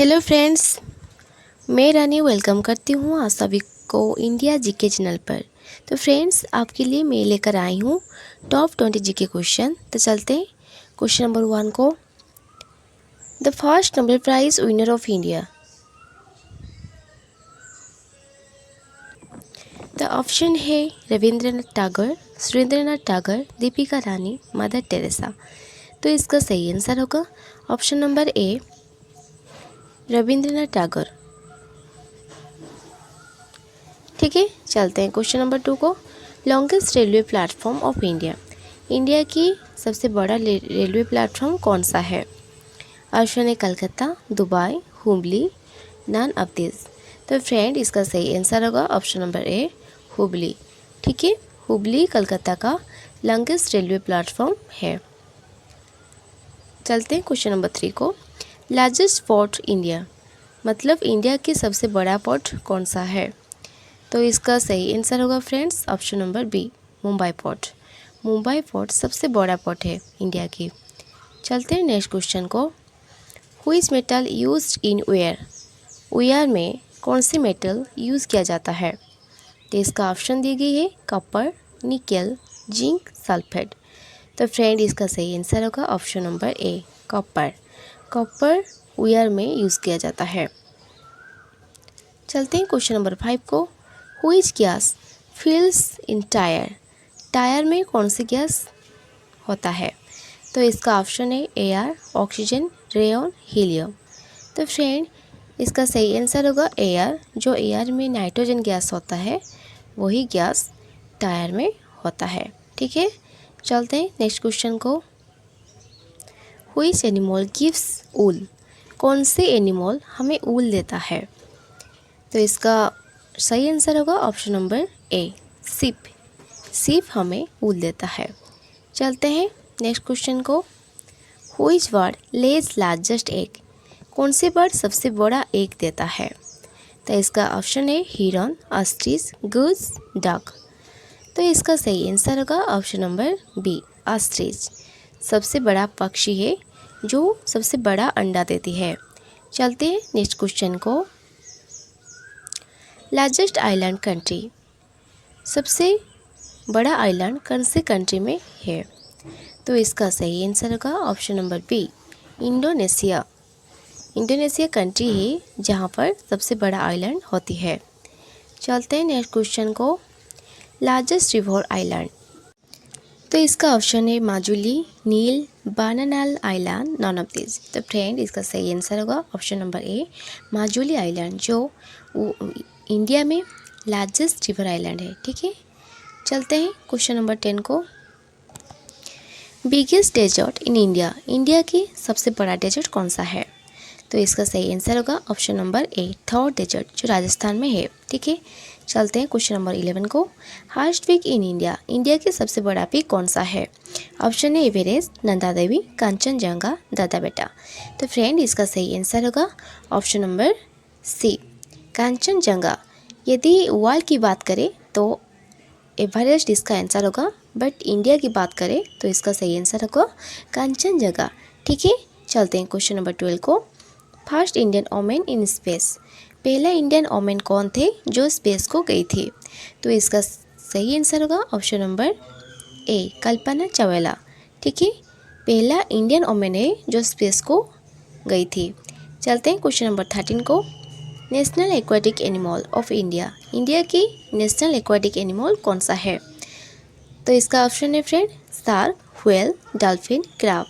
Hello friends, मैं रानी welcome करती हूँ आप सभी को इंडिया जीके चैनल पर। तो फ्रेंड्स, आपके लिए मैं लेकर आई हूँ टॉप 20 जीके क्वेश्चन। तो चलते हैं क्वेश्चन नंबर 1 को। The first Nobel prize winner of India. The option है रविंद्रनाथ टैगोर, सुरेंद्रनाथ टैगोर, दीपिका रानी, मदर टेरेसा। तो इसका सही आंसर होगा option number A, Rabindranath Tagore. ठीक है, चलते हैं क्वेश्चन नंबर 2 को। Longest railway platform of India. India की सबसे बड़ा रेलवे प्लेटफॉर्म कौन सा है? ऑप्शन है Calcutta, Dubai, Hubli, none of this. तो फ्रेंड, इसका सही आंसर होगा ऑप्शन नंबर ए, हुबली। ठीक है, हुबली कलकत्ता का लॉन्गेस्ट रेलवे प्लेटफॉर्म है। चलते हैं क्वेश्चन नंबर 3 को। लार्जेस्ट पोर्ट इंडिया, मतलब इंडिया की सबसे बड़ा पोर्ट कौन सा है? तो इसका सही आंसर होगा friends option number B, Mumbai port. Mumbai port सबसे बड़ा पोर्ट है इंडिया की। चलते हैं नेक्स्ट क्वेश्चन को। Which metal used in wire. Wire में कौन सी मेटल यूज़ किया जाता है? तो इसका ऑप्शन दी गई है कॉपर, निकल, जिंक, सल्फेट। तो फ्रेंड, इसका सही आंसर होगा option number A, copper. Copper ware में यूज़ किया जाता है। चलते हैं क्वेश्चन नंबर 5 को। Which gas fills in tyre. Tyre में कौन सी गैस होता है? तो इसका ऑप्शन है एयर, ऑक्सीजन, रेयन, हीलियम। तो फ्रेंड, इसका सही आंसर होगा एयर। जो एयर में नाइट्रोजन गैस होता है वही गैस टायर में होता है। ठीक है, चलते हैं नेक्स्ट क्वेश्चन को। व्हिच एनिमल गिव्स वूल। कौन से एनिमल हमें वूल देता है? तो इसका सही आंसर होगा ऑप्शन नंबर ए, सीप। सीप हमें वूल देता है। चलते हैं नेक्स्ट क्वेश्चन को। Which bird lays largest egg. कौन से बर्ड सबसे बड़ा एग देता है? तो इसका ऑप्शन है हिरन, ऑस्ट्रिच, गूस, डक। तो इसका सही आंसर होगा ऑप्शन नंबर बी, ऑस्ट्रिच। सबसे बड़ा पक्षी है जो सबसे बड़ा अंडा देती है। चलते हैं नेक्स्ट क्वेश्चन को। लार्जेस्ट आइलैंड कंट्री, सबसे बड़ा आइलैंड कौन से कंट्री में है? तो इसका सही आंसर होगा option number B, Indonesia. Indonesia country है जहाँ पर सबसे बड़ा आइलैंड होती है। चलते हैं नेक्स्ट क्वेश्चन को। Largest river island. तो इसका ऑप्शन है Majuli, Nile, Bananal island, none of this. तो फ्रेंड, इसका सही आंसर होगा option number A, Majuli island, जो इंडिया में लार्जेस्ट रिवर आइलैंड है। ठीक है, चलते हैं क्वेश्चन नंबर 10 को। Biggest desert in India. India की सबसे बड़ा डेजर्ट कौन सा है? तो इसका सही आंसर होगा option number A, Thar desert, जो राजस्थान में है। ठीक है, चलते हैं क्वेश्चन नंबर 11 को। Highest peak in India. India की सबसे बड़ा पीक कौन सा है? ऑप्शन है एवरेस्ट, नंदा देवी, कंचनजंगा, दादा बेटा। तो फ्रेंड, इसका सही आंसर होगा ऑप्शन नंबर सी, कंचनजंगा। यदि वर्ल्ड की बात करें तो एवरेस्ट इसका आंसर होगा, बट इंडिया की बात करें तो इसका सही आंसर होगा कंचनजंगा। ठीक है, चलते हैं क्वेश्चन नंबर 12 को। First Indian women in space. पहला इंडियन वोमेन कौन थे जो स्पेस को गई थी? तो इसका सही आंसर होगा ऑप्शन नंबर ए, कल्पना चावला। ठीक है, पहला इंडियन वोमेन है जो स्पेस को गई थी। चलते हैं क्वेश्चन नंबर 13 को। National aquatic animal of India. India की नेशनल एक्वाटिक एनिमल कौन सा है? तो इसका ऑप्शन है friend shark, whale, dolphin, crab.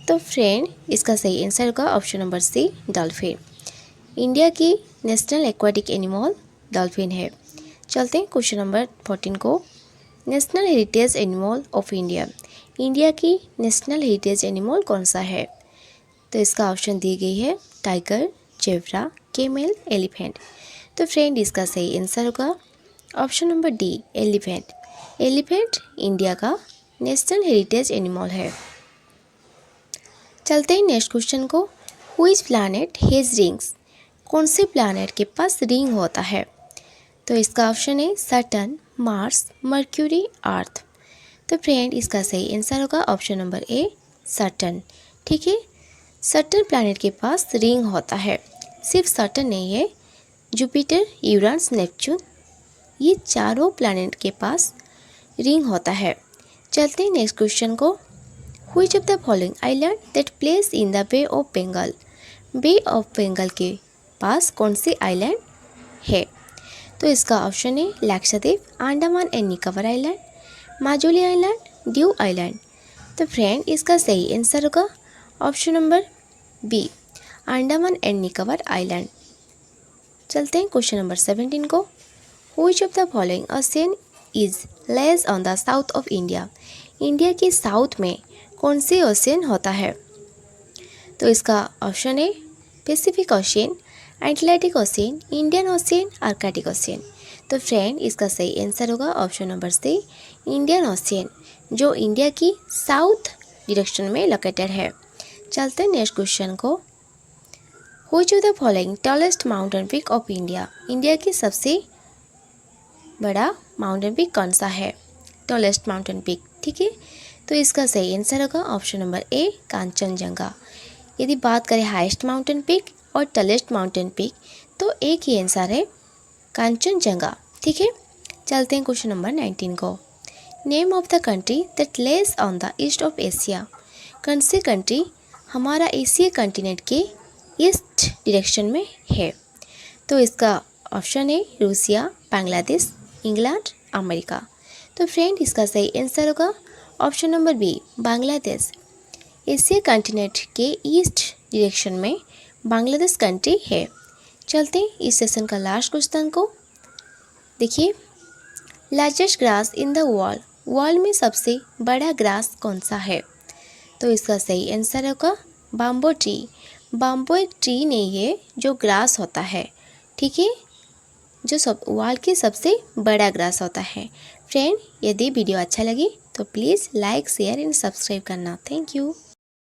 तो फ्रेंड, इसका सही आंसर होगा option number C, dolphin. India की नेशनल एक्वाटिक एनिमल डॉल्फिन है। चलते हैं क्वेश्चन नंबर 14 को। National heritage animal of India. India की नेशनल हेरिटेज एनिमल कौन सा है? तो इसका ऑप्शन दी गई है टाइगर, जेब्रा, केमल, एलिफेंट। तो फ्रेंड, इसका सही आंसर होगा option number D, elephant. Elephant India का नेशनल हेरिटेज एनिमल है। चलते हैं नेक्स्ट क्वेश्चन को। Which planet has rings. कौन से प्लैनेट के पास रिंग होता है? तो इसका ऑप्शन है सैटर्न, मार्स, मर्क्यूरी, अर्थ। तो फ्रेंड, इसका सही आंसर होगा ऑप्शन नंबर ए, सैटर्न। ठीक है, सैटर्न प्लैनेट के पास रिंग होता है। सिर्फ सैटर्न नहीं है, जुपिटर, यूरेनस, नेपच्यून, ये चारों प्लैनेट के पास रिंग होता है। चलते हैं नेक्स्ट क्वेश्चन को। Which of the following island that place in the Bay of Bengal, Bay of Bengal के पास कौन सी आइलैंड है? तो इसका ऑप्शन है Lakshadweep, Andaman and Nicobar island, Majuli island, Diu island. तो फ्रेंड इसका सही आंसर होगा option number B, Andaman and Nicobar island. चलते हैं क्वेश्चन नंबर 17 को। Which of the following ocean is lies on the south of India, India के साउथ में कौन से ओशियन होता है? तो इसका ऑप्शन है Pacific Ocean, Atlantic Ocean, Indian Ocean, Arctic Ocean. तो फ्रेंड इसका सही आंसर होगा option number C, Indian Ocean, जो इंडिया की साउथ डायरेक्शन में लोकेटेड है। चलते हैं नेक्स्ट क्वेश्चन को। Which of the following tallest mountain peak of India, India की सबसे बड़ा माउंटेन पीक कौन सा है? टॉलेस्ट माउंटेन पीक, ठीक है। तो इसका सही आंसर होगा ऑप्शन नंबर ए, कांचनजंगा। यदि बात करें हाईएस्ट माउंटेन पीक और टॉलेस्ट माउंटेन पीक, तो एक ही आंसर है कांचनजंगा, ठीक है। चलते हैं क्वेश्चन नंबर 19 को। Name of the country that lies on the east of Asia, कौन सी कंट्री हमारा एशिया कंटिनेंट के ईस्ट डायरेक्शन में है? तो इसका ऑप्शन है रूसिया, बांग्लादेश, इंग्लैंड, अमेरिका। तो फ्रेंड इसका सही आंसर होगा option number B, Bangladesh. Asia continent के ईस्ट डायरेक्शन में बांग्लादेश कंट्री है। चलते हैं इस सेशन का लास्ट क्वेश्चन को। देखिए, largest grass in the world, world में सबसे बड़ा ग्रास कौन सा है? तो इसका सही आंसर होगा बाम्बो ट्री। बाम्बो एक ट्री नहीं है जो ग्रास होता है, ठीक है, जो वर्ल्ड के सबसे बड़ा ग्रास होता है। फ्रेंड यदि वीडियो अच्छा लगे तो please like, share and subscribe करना। Thank you.